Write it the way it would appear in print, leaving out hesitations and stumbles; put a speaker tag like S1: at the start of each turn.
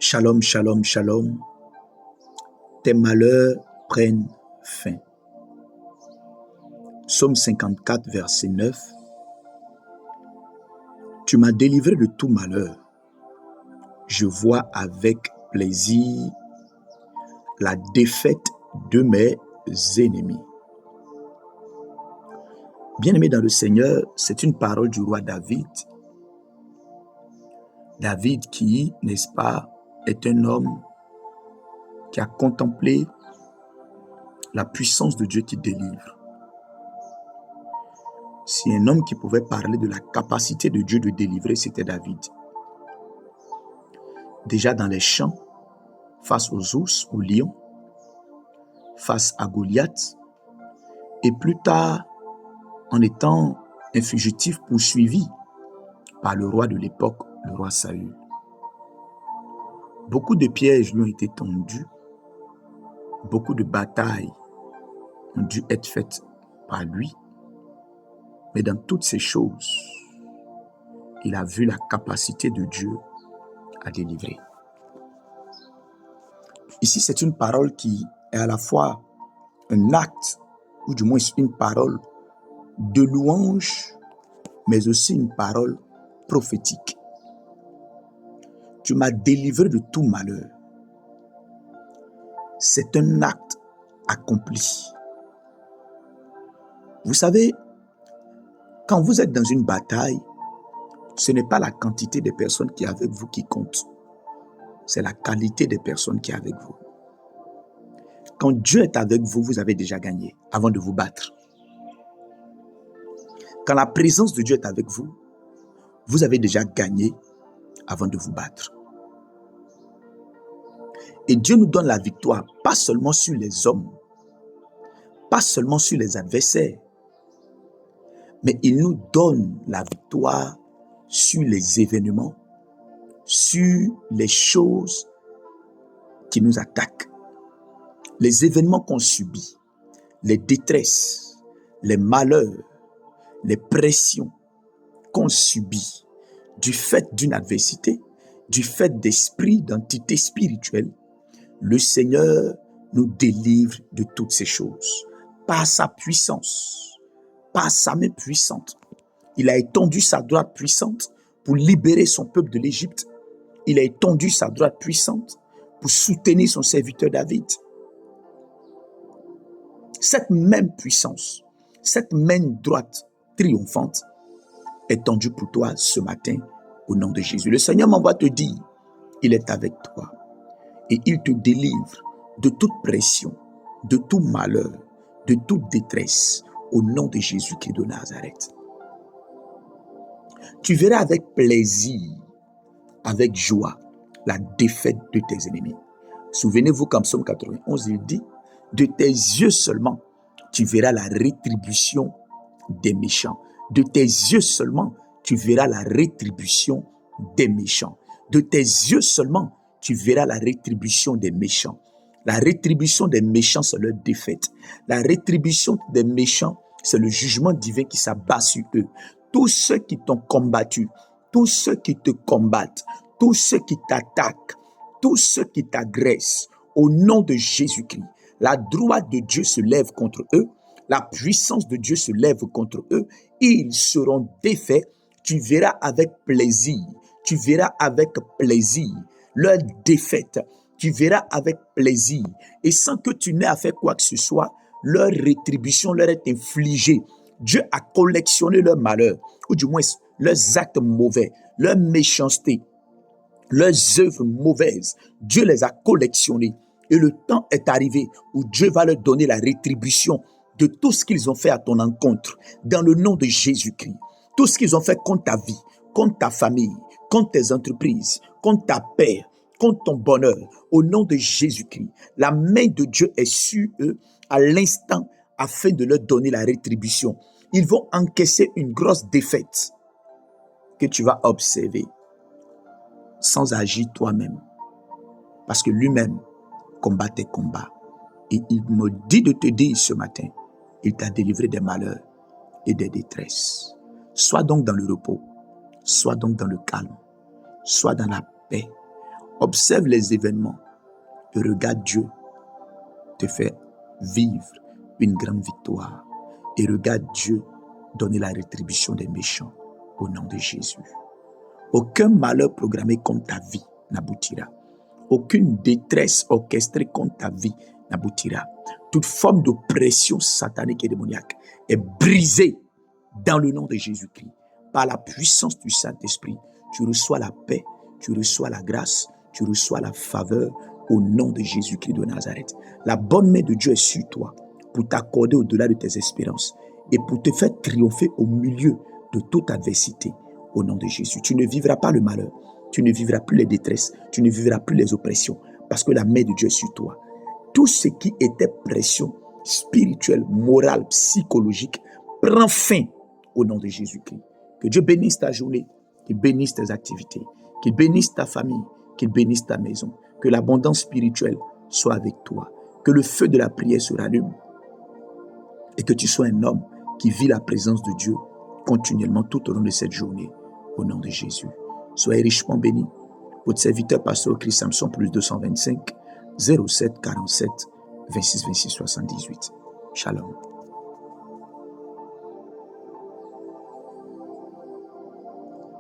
S1: Shalom, shalom, shalom. Tes malheurs prennent fin. Psaume 54, verset 9. Tu m'as délivré de tout malheur. Je vois avec plaisir la défaite de mes ennemis. Bien-aimé dans le Seigneur, c'est une parole du roi David. David qui, n'est-ce pas, est un homme qui a contemplé la puissance de Dieu qui délivre. Si un homme qui pouvait parler de la capacité de Dieu de délivrer, c'était David. Déjà dans les champs, face aux ours, aux lions, face à Goliath, et plus tard, en étant un fugitif poursuivi par le roi de l'époque, le roi Saül. Beaucoup de pièges lui ont été tendus, beaucoup de batailles ont dû être faites par lui, mais dans toutes ces choses, il a vu la capacité de Dieu à délivrer. Ici, c'est une parole qui est à la fois un acte, ou du moins une parole de louange, mais aussi une parole prophétique. Tu m'as délivré de tout malheur. C'est un acte accompli. Vous savez, quand vous êtes dans une bataille, ce n'est pas la quantité de personnes qui est avec vous qui compte. C'est la qualité des personnes qui est avec vous. Quand Dieu est avec vous, vous avez déjà gagné avant de vous battre. Quand la présence de Dieu est avec vous, vous avez déjà gagné avant de vous battre. Et Dieu nous donne la victoire, pas seulement sur les hommes, pas seulement sur les adversaires, mais il nous donne la victoire sur les événements, sur les choses qui nous attaquent, les événements qu'on subit, les détresses, les malheurs, les pressions qu'on subit du fait d'une adversité, du fait d'esprit, d'entités spirituelles. Le Seigneur nous délivre de toutes ces choses par sa puissance, par sa main puissante. Il a étendu sa droite puissante pour libérer son peuple de l'Égypte. Il a étendu sa droite puissante pour soutenir son serviteur David. Cette même puissance, cette main droite triomphante est tendue pour toi ce matin au nom de Jésus. Le Seigneur m'envoie te dire, il est avec toi et il te délivre de toute pression, de tout malheur, de toute détresse au nom de Jésus-Christ de Nazareth. Tu verras avec plaisir, avec joie, la défaite de tes ennemis. Souvenez-vous qu'en Psaume 91, il dit, de tes yeux seulement, tu verras la rétribution des méchants. De tes yeux seulement, tu verras la rétribution des méchants. De tes yeux seulement, tu verras la rétribution des méchants. La rétribution des méchants, c'est leur défaite. La rétribution des méchants, c'est le jugement divin qui s'abat sur eux. Tous ceux qui t'ont combattu, tous ceux qui te combattent, tous ceux qui t'attaquent, tous ceux qui t'agressent, au nom de Jésus-Christ, la droite de Dieu se lève contre eux, la puissance de Dieu se lève contre eux, ils seront défaits. Tu verras avec plaisir, tu verras avec plaisir leur défaite, tu verras avec plaisir, et sans que tu n'aies à faire quoi que ce soit, leur rétribution leur est infligée. Dieu a collectionné leurs malheurs, ou du moins leurs actes mauvais, leur méchanceté, leurs œuvres mauvaises. Dieu les a collectionnés. Et le temps est arrivé où Dieu va leur donner la rétribution de tout ce qu'ils ont fait à ton encontre, dans le nom de Jésus-Christ. Tout ce qu'ils ont fait contre ta vie, contre ta famille, contre tes entreprises, contre ta paix, contre ton bonheur, au nom de Jésus-Christ. La main de Dieu est sur eux à l'instant afin de leur donner la rétribution. Ils vont encaisser une grosse défaite que tu vas observer sans agir toi-même. Parce que lui-même combat tes combats. Et il me dit de te dire ce matin, il t'a délivré des malheurs et des détresses. Sois donc dans le repos, sois donc dans le calme, sois dans la paix. Observe les événements et regarde Dieu te faire vivre une grande victoire. Et regarde Dieu donner la rétribution des méchants au nom de Jésus. Aucun malheur programmé contre ta vie n'aboutira. Aucune détresse orchestrée contre ta vie n'aboutira. Toute forme d'oppression satanique et démoniaque est brisée dans le nom de Jésus-Christ. Par la puissance du Saint-Esprit, tu reçois la paix, tu reçois la grâce, tu reçois la faveur au nom de Jésus-Christ de Nazareth. La bonne main de Dieu est sur toi pour t'accorder au-delà de tes espérances et pour te faire triompher au milieu de toute adversité au nom de Jésus. Tu ne vivras pas le malheur, tu ne vivras plus les détresses, tu ne vivras plus les oppressions parce que la main de Dieu est sur toi. Tout ce qui était pression spirituelle, morale, psychologique prend fin au nom de Jésus-Christ. Que Dieu bénisse ta journée, qu'il bénisse tes activités, qu'il bénisse ta famille, qu'il bénisse ta maison, que l'abondance spirituelle soit avec toi, que le feu de la prière se rallume et que tu sois un homme qui vit la présence de Dieu continuellement tout au long de cette journée, au nom de Jésus. Soyez richement bénis. Votre serviteur, pasteur Christ Samson, plus 225 07 47 26 26 78. Shalom.